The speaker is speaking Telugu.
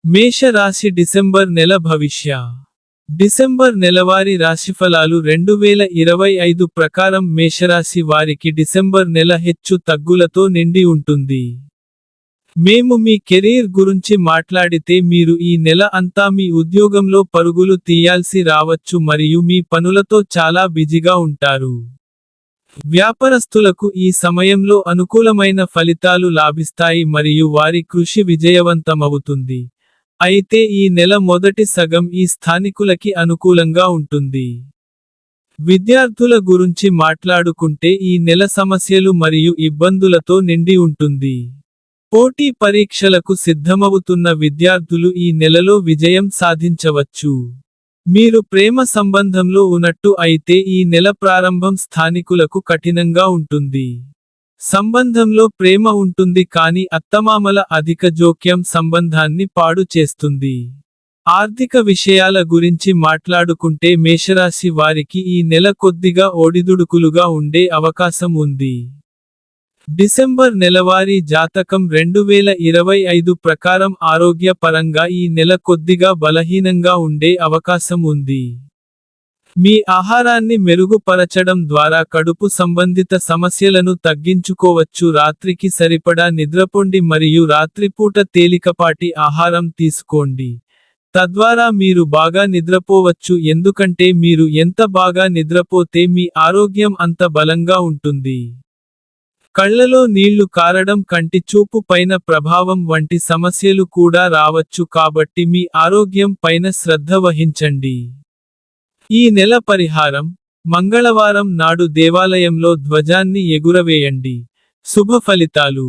మేష రాశి డిసెంబర్ నెల భవిష్య. డిసెంబర్ నెలవారీ రాశిఫలాలు 2025 ప్రకారం మేషరాశి వారికి డిసెంబర్ నెల హెచ్చు తగ్గులతో నిండి ఉంటుంది. మేము మీ కెరీర్ గురించి మాట్లాడితే మీరు ఈ నెల అంతా మీ ఉద్యోగంలో పరుగులు తీయాల్సి రావచ్చు మరియు మీ పనులతో చాలా బిజీగా ఉంటారు. వ్యాపారస్తులకు ఈ సమయంలో అనుకూలమైన ఫలితాలు లాభిస్తాయి మరియు వారి కృషి విజయవంతమవుతుంది. అయితే ఈ నెల మొదటి సగం ఈ స్థానికులకి అనుకూలంగా ఉంటుంది. విద్యార్థుల గురించి మాట్లాడుకుంటే ఈ నెల సమస్యలు మరియు ఇబ్బందులతో నిండి ఉంటుంది. పోటీ పరీక్షలకు సిద్ధమవుతున్న విద్యార్థులు ఈ నెలలో విజయం సాధించవచ్చు. మీరు ప్రేమ సంబంధంలో ఉన్నట్టు అయితే ఈ నెల ప్రారంభం స్థానికులకు కఠినంగా ఉంటుంది. సంబంధంలో ప్రేమ ఉంటుంది కానీ అత్తమామల అధిక జోక్యం సంబంధాన్ని పాడు చేస్తుంది. ఆర్థిక విషయాల గురించి మాట్లాడుకుంటే మేషరాశి వారికి ఈ నెల కొద్దిగా ఒడిదుడుకులుగా ఉండే అవకాశం ఉంది. డిసెంబర్ నెలవారీ జాతకం 2025 ప్రకారం ఆరోగ్య పరంగా ఈ నెల కొద్దిగా బలహీనంగా ఉండే అవకాశం ఉంది. మీ ఆహారాన్ని మెరుగుపరచడం ద్వారా కడుపు సంబంధిత సమస్యలను తగ్గించుకోవచ్చు. రాత్రికి సరిపడా నిద్రపోండి మరియు రాత్రిపూట తేలికపాటి ఆహారం తీసుకోండి. తద్వారా మీరు బాగా నిద్రపోవచ్చు ఎందుకంటే మీరు ఎంత బాగా నిద్రపోతే మీ ఆరోగ్యం అంత బలంగా ఉంటుంది. కళ్ళలో నీళ్లు కారడం కంటి చూపు పైన ప్రభావం వంటి సమస్యలు కూడా రావచ్చు కాబట్టి మీ ఆరోగ్యం పైన శ్రద్ధ వహించండి. ఈ నెల పరిహారం: మంగళవారం నాడు దేవాలయంలో ధ్వజాన్ని ఎగురవేయండి. శుభ ఫలితాలు.